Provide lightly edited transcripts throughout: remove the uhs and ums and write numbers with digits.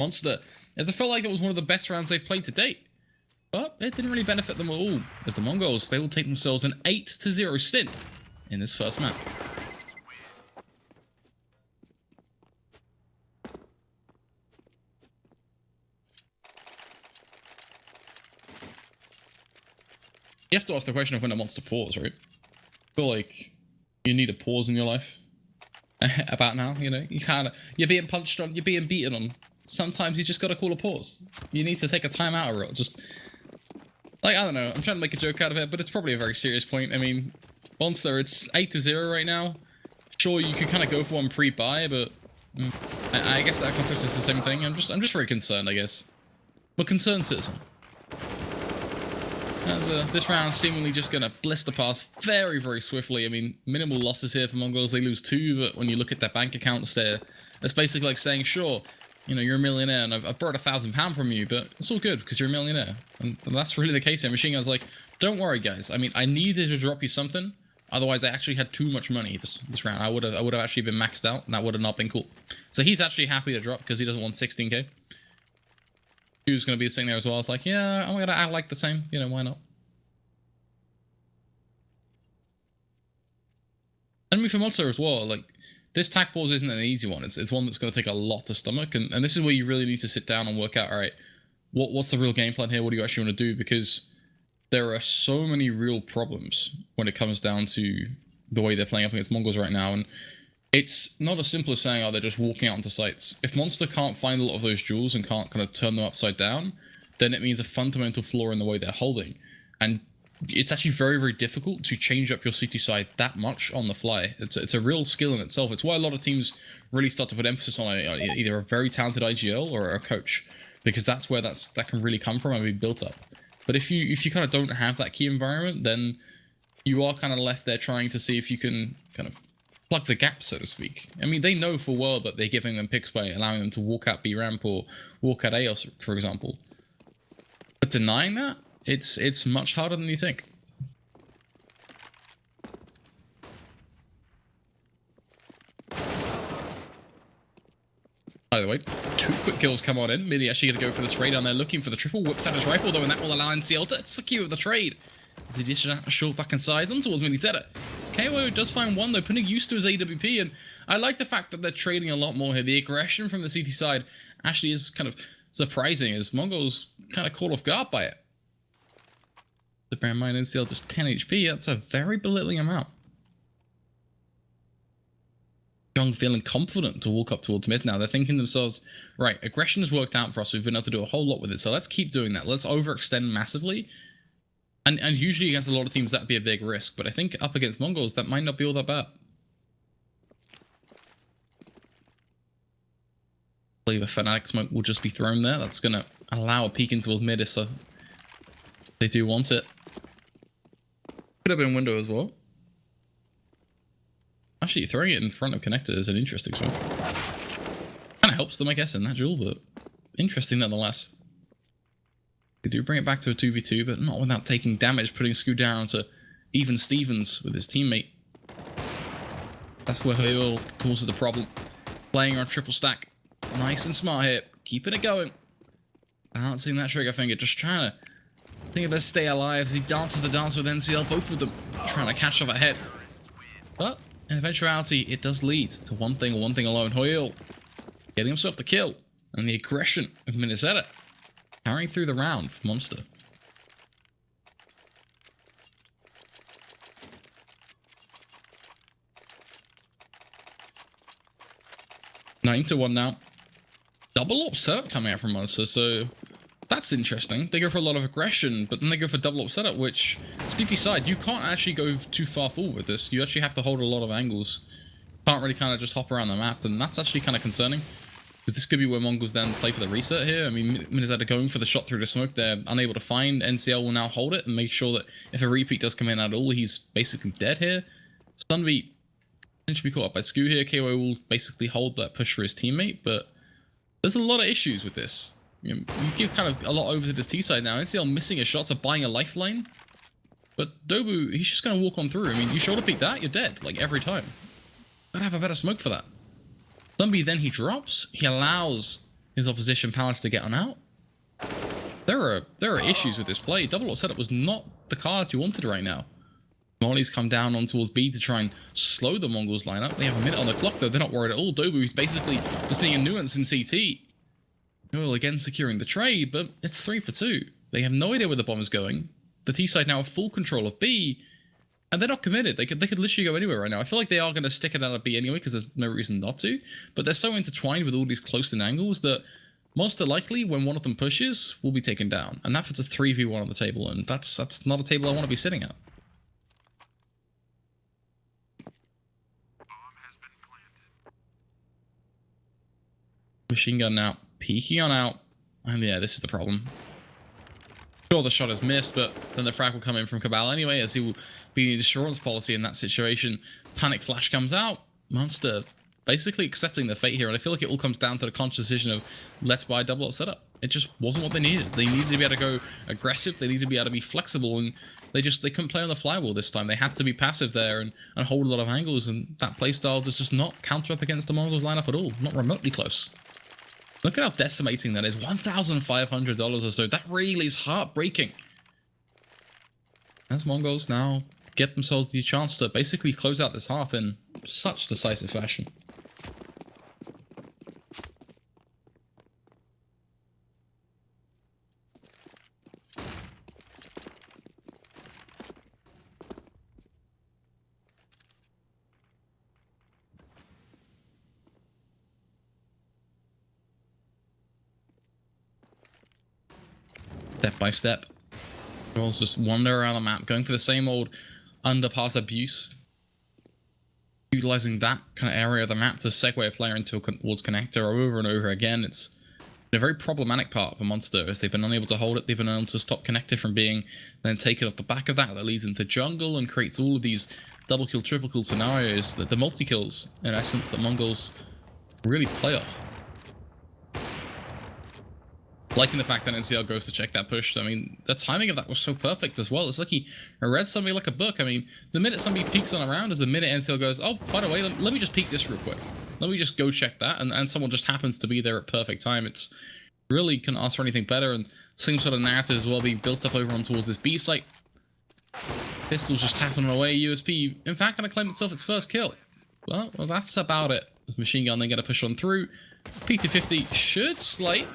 m0nster. It felt like it was one of the best rounds they've played to date. But it didn't really benefit them at all, as the Mongols, they will take themselves an 8-0 stint in this first map. You have to ask the question of when it wants to pause, right? I feel like you need a pause in your life. About now, you know, you're being punched on, you're being beaten on. Sometimes you just gotta call a pause. You need to take a time out or just, like, I don't know, I'm trying to make a joke out of it, but it's probably a very serious point. I mean, m0nster, it's 8-0 right now. Sure, you could kind of go for one pre-buy, but I guess that accomplishes the same thing. I'm just very concerned, I guess. I'm a concerned citizen. As this round seemingly just going to blister past very, very swiftly. I mean, minimal losses here for m0ngols. They lose 2, but when you look at their bank accounts there, it's basically like saying, sure, you know, you're a millionaire and I've borrowed £1,000 from you, but it's all good because you're a millionaire. And that's really the case here. Machine Gun's like, don't worry, guys. I mean, I needed to drop you something. Otherwise, I actually had too much money this round. I would have actually been maxed out, and that would have not been cool. So he's actually happy to drop because he doesn't want 16k. Who's going to be sitting there as well. It's like, yeah, I'm going to act like the same. You know, why not? I mean, for m0nster as well, like, this tack pause isn't an easy one. It's one that's going to take a lot to stomach, and this is where you really need to sit down and work out, all right, what's the real game plan here? What do you actually want to do? Because there are so many real problems when it comes down to the way they're playing up against m0ngols right now, and it's not as simple as saying, oh, they're just walking out into sites. If m0nster can't find a lot of those jewels and can't kind of turn them upside down, then it means a fundamental flaw in the way they're holding. And it's actually very, very difficult to change up your CT side that much on the fly. It's a real skill in itself. It's why a lot of teams really start to put emphasis on either a very talented IGL or a coach, because that's where that can really come from and be built up. But if you kind of don't have that key environment, then you are kind of left there trying to see if you can kind of plug the gap, so to speak. I mean, they know full well that they're giving them picks by allowing them to walk out B ramp or walk out AOS, for example. But denying that, it's much harder than you think. By the way, 2 quick kills come on in. Mini actually going to go for the spray down there, looking for the triple. Whips out his rifle, though, and that will allow NCL to secure the trade. As he dishes out a short back inside on towards m0nster. KO does find one, though, putting used to his AWP, and I like the fact that they're trading a lot more here. The aggression from the CT side actually is kind of surprising, as m0ngols kind of caught off guard by it. The bear in mind, NCL just 10 HP, that's a very belittling amount. Young feeling confident to walk up towards mid now. They're thinking to themselves, right, aggression has worked out for us. We've been able to do a whole lot with it, so let's keep doing that. Let's overextend massively. And usually against a lot of teams, that'd be a big risk. But I think up against m0ngols, that might not be all that bad. I believe a Fnatic smoke will just be thrown there. That's going to allow a peek in towards mid if they do want it. Could have been window as well. Actually, throwing it in front of connector is an interesting smoke. Kind of helps them, I guess, in that duel, but interesting nonetheless. They do bring it back to a 2v2, but not without taking damage, putting Scoot down to even Stevens with his teammate. That's where Hoyle causes the problem. Playing on triple stack. Nice and smart here. Keeping it going. Balancing that trigger finger, just trying to think of best stay alive as he dances the dance with NCL, both of them trying to catch up ahead. But in eventuality, it does lead to one thing alone. Hoyle getting himself the kill, and the aggression of m0nster carrying through the round for m0nster. Nine to 1 now. Double up setup coming out from m0nster, so that's interesting. They go for a lot of aggression, but then they go for double up setup, which CT side, you can't actually go too far forward with this. You actually have to hold a lot of angles. Can't really kind of just hop around the map, and that's actually kind of concerning. Because this could be where m0ngols then play for the reset here. I mean, m0nster going for the shot through the smoke, they're unable to find. NCL will now hold it and make sure that if a repeat does come in at all, he's basically dead here. Sunbeat should be caught up by Scoot here. KO will basically hold that push for his teammate, but there's a lot of issues with this. You give kind of a lot over to this T side now. NCL missing a shot to buying a lifeline. But Dobu, he's just going to walk on through. I mean, you shoulder peek that, you're dead, like every time. Gotta have a better smoke for that. Sunbeat then he drops. He allows his opposition palace to get on out. There are issues with this play. Double up setup was not the card you wanted right now. Molly's come down on towards B to try and slow the Mongols lineup. They have a minute on the clock though. They're not worried at all. Dobu is basically just being a nuance in CT. Well, again securing the trade, but it's 3 for 2. They have no idea where the bomb is going. The T side now have full control of B, and they're not committed. They could literally go anywhere right now. I feel like they are going to stick it out of B anyway because there's no reason not to. But they're so intertwined with all these close-in angles that most likely when one of them pushes, will be taken down, and that puts a 3v1 on the table, and that's not a table I want to be sitting at. Machine gun now, peeking on out, and yeah, this is the problem. Sure, the shot is missed, but then the frag will come in from Cabal anyway, as he will be the insurance policy in that situation. Panic flash comes out, m0nster basically accepting their fate here, and I feel like it all comes down to the conscious decision of let's buy a double up setup. It just wasn't what they needed. They needed to be able to go aggressive, they needed to be able to be flexible, and they couldn't play on the flywheel this time. They had to be passive there and hold a lot of angles, and that playstyle does just not counter up against the Mongols lineup at all, not remotely close. Look at how decimating that is. $1,500 or so. That really is heartbreaking. As Mongols now get themselves the chance to basically close out this half in such decisive fashion. Step by step. Girls just wander around the map, going for the same old underpass abuse. Utilizing that kind of area of the map to segue a player into towards connector over and over again. It's been a very problematic part of m0nster, as they've been unable to hold it. They've been unable to stop connector from being then taken off the back of that. That leads into jungle and creates all of these double kill, triple kill scenarios, that the multi-kills, in essence, that Mongols really play off. Liking the fact that NCL goes to check that push. I mean, the timing of that was so perfect as well. It's like he read somebody like a book. I mean, the minute somebody peeks on a round is the minute NCL goes, oh, by the way, let me just peek this real quick. Let me just go check that. And someone just happens to be there at perfect time. It's really couldn't ask for anything better. And same sort of narrative as well being built up over on towards this B site. Pistol's just tapping away. USP, in fact, going to claim itself its first kill. Well, that's about it. This machine gun then going to push on through. P250 should slate.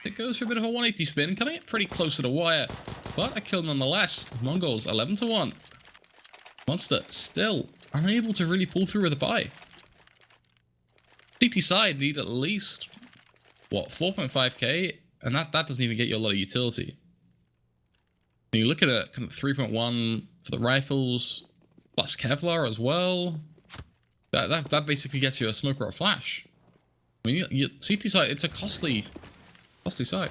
It goes for a bit of a 180 spin, cutting it pretty close to the wire, but a kill nonetheless. Mongols 11-1. m0nster still unable to really pull through with a buy. CT side need at least, what, 4.5k, and that doesn't even get you a lot of utility. When you look at it, kind of 3.1 for the rifles, plus Kevlar as well. That basically gets you a smoke or a flash. I mean, CT side, it's a costly side.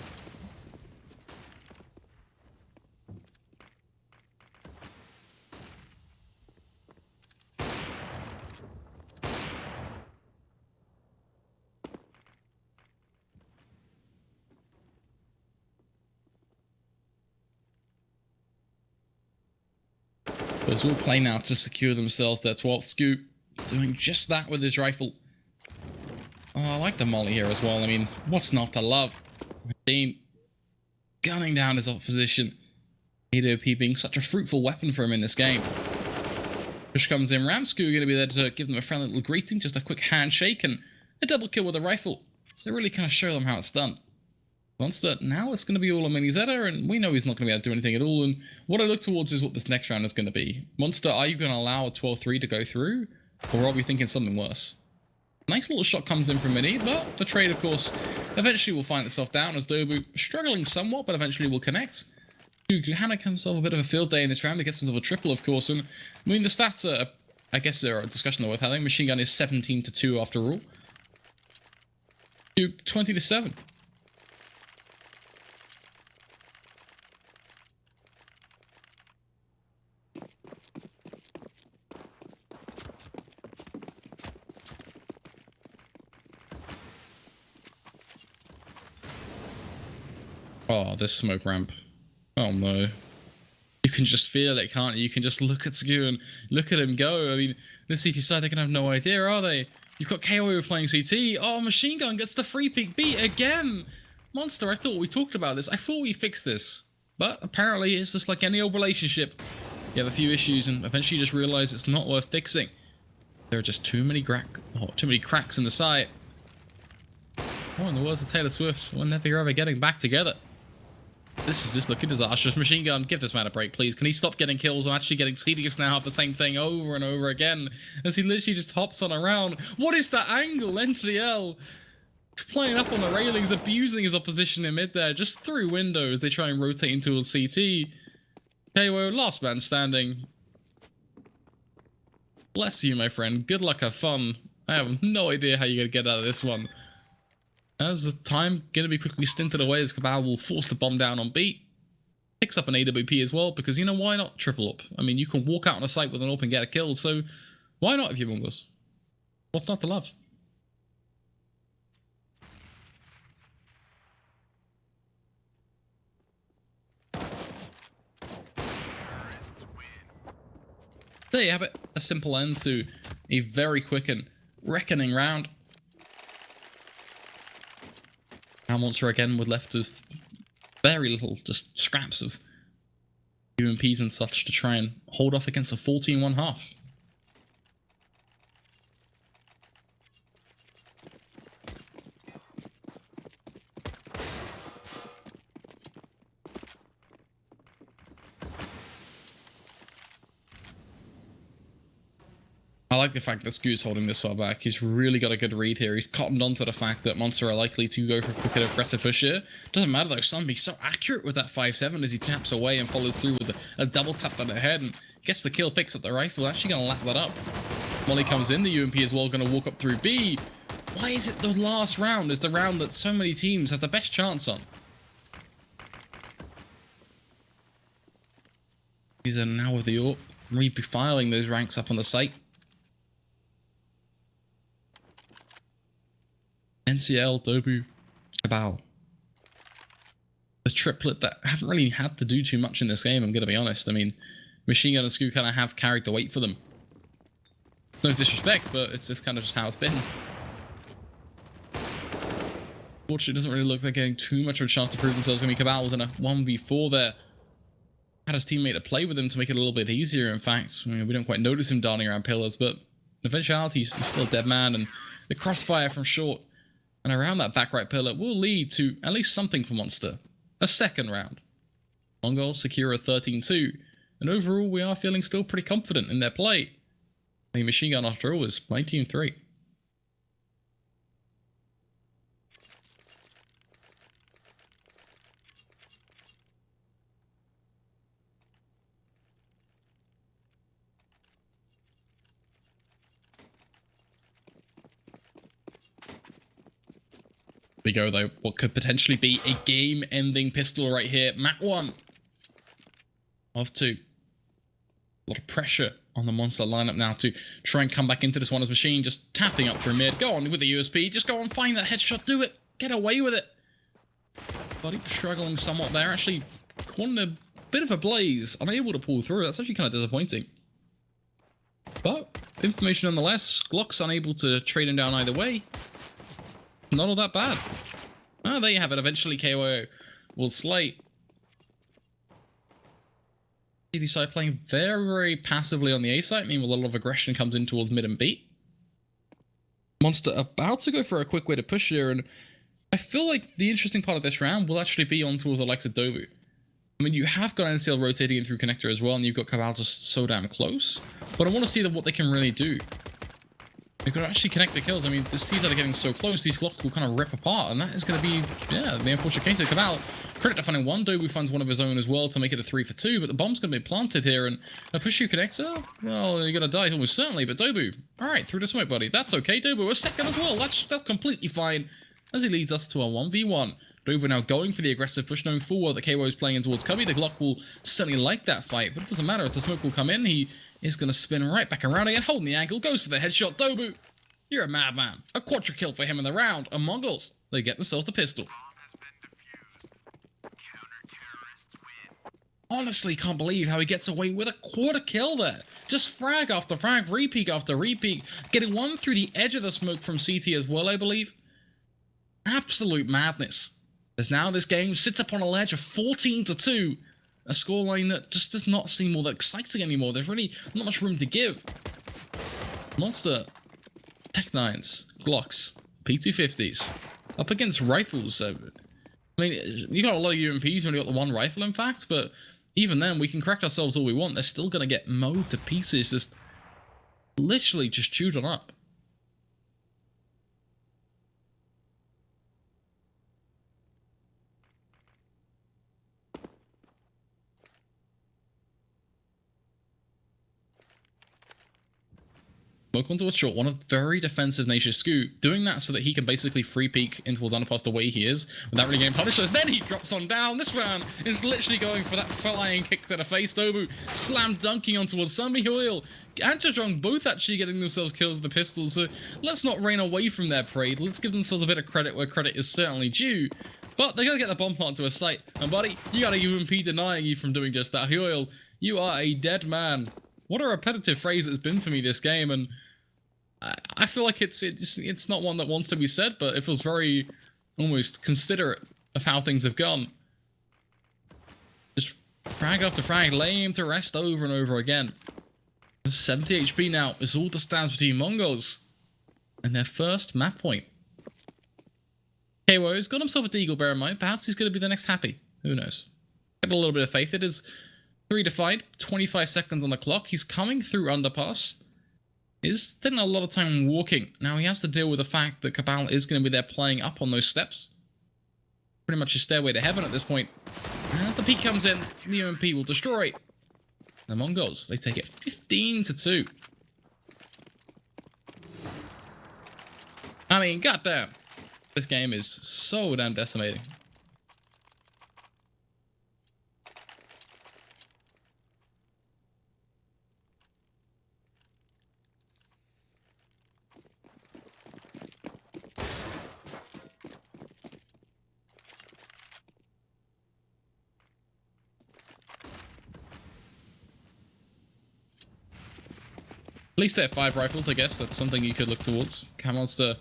Those all play now to secure themselves their 12th scoop, doing just that with his rifle. Oh, I like the molly here as well. I mean, what's not to love? Machine gunning down his opposition. AWP being such a fruitful weapon for him in this game. Push comes in. Ramsku going to be there to give them a friendly little greeting, just a quick handshake and a double kill with a rifle. So really kind of show them how it's done. m0nster, now it's going to be all on Mini Zeta, and we know he's not going to be able to do anything at all. And what I look towards is what this next round is going to be. m0nster, are you going to allow a 12-3 to go through, or are we thinking something worse? Nice little shot comes in from Mini, but the trade, of course, eventually will find itself down as Dobu struggling somewhat, but eventually will connect. Hannah comes himself a bit of a field day in this round. He gets himself a triple, of course, and I mean, the stats are, I guess they're a discussion they're worth having. Machine gun is 17-2 after all. 20-7. Oh, this smoke ramp. Oh no. You can just feel it, can't you? You can just look at Skew and look at him go. I mean, the CT side, they're going to have no idea, are they? You've got KO playing CT. Oh, Machine Gun gets the free peek B again. m0nster, I thought we talked about this. I thought we fixed this. But apparently it's just like any old relationship. You have a few issues and eventually you just realize it's not worth fixing. There are just too many cracks in the site. Oh, in the words of Taylor Swift, whenever you're ever getting back together. This is just looking disastrous. Machine Gun, give this man a break, please. Can he stop getting kills? I'm actually getting tedious now of the same thing over and over again. As he literally just hops on around. What is that angle? NCL playing up on the railings, abusing his opposition in mid there. Just through windows, they try and rotate into a CT. KO, last man standing. Bless you, my friend. Good luck, have fun. I have no idea how you're going to get out of this one. As the time going to be quickly stinted away as Cabal will force the bomb down on B. Picks up an AWP as well, because, you know, why not triple up? I mean, you can walk out on a site with an AWP and get a kill, so why not if you're m0ngoz? What's not to love? There you have it. A simple end to a very quick and reckoning round. Now m0nster again was left with very little, just scraps of UMPs and such to try and hold off against a 14-1/2. I like the fact that Scoot's holding this far back. He's really got a good read here. He's cottoned onto the fact that m0nster are likely to go for a quick and aggressive push here. Doesn't matter though, Sunbee's so accurate with that 5-7 as he taps away and follows through with a double tap on the head and gets the kill, picks up the rifle. Actually going to lap that up. Molly comes in, the UMP as well, going to walk up through B. Why is it the last round is the round that so many teams have the best chance on? He's in now with the AWP, refiling those ranks up on the site. NCL, Dobu, Cabal. The triplet that haven't really had to do too much in this game, I'm going to be honest. I mean, Machine Gun and Scoot kind of have carried the weight for them. No disrespect, but it's just kind of just how it's been. Fortunately, it doesn't really look like getting too much of a chance to prove themselves. Going to be Cabal was in a 1v4 there. Had his teammate to play with him to make it a little bit easier. In fact, I mean, we don't quite notice him darting around pillars, but in eventuality, he's still a dead man, and the crossfire from short and around that back right pillar will lead to at least something for m0nster. A second round. m0ngoz secure a 13-2, and overall we are feeling still pretty confident in their play. The Machine Gun after all was 19-3. We go though, what could potentially be a game-ending pistol right here. Mat 1 of 2. A lot of pressure on the m0nster lineup now to try and come back into this one as Machine just tapping up through mid. Go on with the USP, just go on, find that headshot, do it, get away with it. Buddy struggling somewhat there, actually caught in a bit of a blaze, unable to pull through. That's actually kind of disappointing. But information nonetheless, Glock's unable to trade him down either way. Not all that bad. Oh, there you have it. Eventually, KO will slate. The side playing very, very passively on the A site, meanwhile a lot of aggression comes in towards mid and B. m0nster about to go for a quick way to push here, and I feel like the interesting part of this round will actually be on towards the likes of Dobu. I mean, you have got NCL rotating in through connector as well, and you've got Cabal just so damn close. But I want to see what they can really do. They could actually connect the kills. I mean, the C's that are getting so close, these Glocks will kind of rip apart, and that is going to be, yeah, the unfortunate case of Cabal. Credit to finding one. Dobu finds one of his own as well to make it a 3-for-2, but the bomb's going to be planted here, and a push you connector? Well, you're going to die almost certainly, but Dobu, alright, through the smoke, buddy. That's okay. Dobu, a second as well. That's completely fine, as he leads us to a 1v1. Dobu now going for the aggressive push, knowing full well that KO is playing in towards Cubby. The Glock will certainly like that fight, but it doesn't matter as the smoke will come in. He is going to spin right back around again, holding the angle, goes for the headshot. Dobu, you're a madman. A quadra kill for him in the round. And m0ngoz, they get themselves the pistol. Honestly, can't believe how he gets away with a quarter kill there. Just frag after frag, repeat after repeat, getting one through the edge of the smoke from CT as well, I believe. Absolute madness. As now this game sits upon a ledge of 14-2, a scoreline that just does not seem all that exciting anymore. There's really not much room to give. m0nster, Tech 9s, Glocks, P250s, up against rifles. I mean, you got a lot of UMPs when you got the one rifle, in fact, but even then, we can correct ourselves all we want. They're still going to get mowed to pieces, just literally just chewed on up. Smoke onto a short one, a very defensive nature Scoot, doing that so that he can basically free peek into towards underpass the way he is, without really getting punished. Then he drops on down. This man is literally going for that flying kick to the face. Dobu slam dunking on towards Sunby Oil and Jajong, both actually getting themselves kills with the pistols. So let's not rain away from their parade. Let's give themselves a bit of credit where credit is certainly due. But they gotta get the bomb plant to a site. And buddy, you got a UMP denying you from doing just that. Oil, you are a dead man. What a repetitive phrase it's been for me this game, and I feel like it's not one that wants to be said, but it feels very almost considerate of how things have gone. Just frag after frag, laying him to rest over and over again. 70 HP now is all that stands between m0ngelz and their first map point. KO's got himself a deagle, bear in mind. Perhaps he's going to be the next Happy. Who knows? Got a little bit of faith. It is 3 defined, 25 seconds on the clock. He's coming through underpass. He's taking a lot of time walking. Now he has to deal with the fact that Cabal is going to be there playing up on those steps. Pretty much a stairway to heaven at this point. As the peak comes in, the UMP will destroy the m0ngelz. They take it 15-2. I mean, goddamn. This game is so damn decimating. At least they have 5 rifles, I guess. That's something you could look towards. m0nster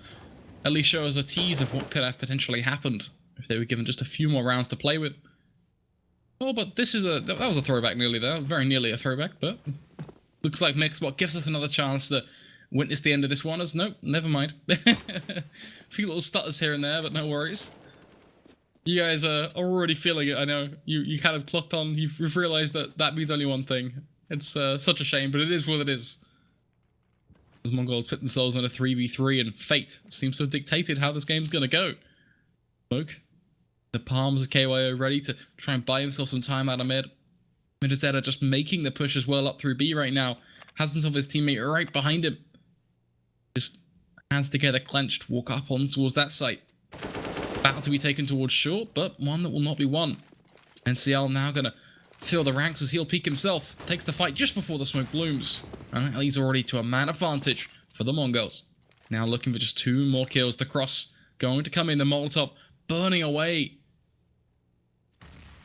at least show us a tease of what could have potentially happened if they were given just a few more rounds to play with. Oh, but this is that was a throwback nearly there. Very nearly a throwback, but looks like Mixbot gives us another chance to witness the end of this one. As nope, never mind. A few little stutters here and there, but no worries. You guys are already feeling it. I know you kind of clocked on. You've realized that means only one thing. It's such a shame, but it is what it is. The m0ngelz put themselves in a 3v3, and fate seems to have dictated how this game's gonna go. Smoke. The palms of KYO ready to try and buy himself some time out of mid. m0nster just making the push as well up through B right now. Has himself his teammate right behind him. Just hands together, clenched, walk up on towards that site. Battle to be taken towards short, but one that will not be won. NCL now gonna fill the ranks as he'll peek himself. Takes the fight just before the smoke blooms. And that leads already to a man advantage for the m0ngelz. Now looking for just 2 more kills to cross. Going to come in the Molotov, burning away.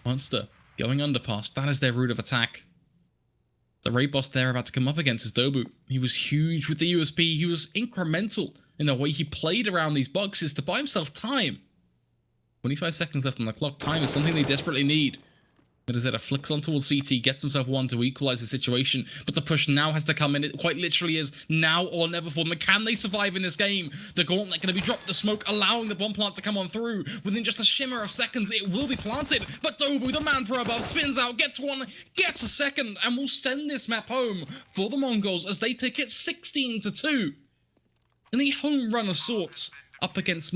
m0nster going underpass. That is their route of attack. The raid boss they're about to come up against is Dobu. He was huge with the USP. He was incremental in the way he played around these boxes to buy himself time. 25 seconds left on the clock. Time is something they desperately need. m0nster flicks on towards CT, gets himself one to equalize the situation, but the push now has to come in. It quite literally is now or never for them. Can they survive in this game? The gauntlet going to be dropped, the smoke allowing the bomb plant to come on through. Within just a shimmer of seconds, it will be planted, but Dobu, the man from above, spins out, gets one, gets a second, and will send this map home for the m0ngelz as they take it 16-2. In a home run of sorts up against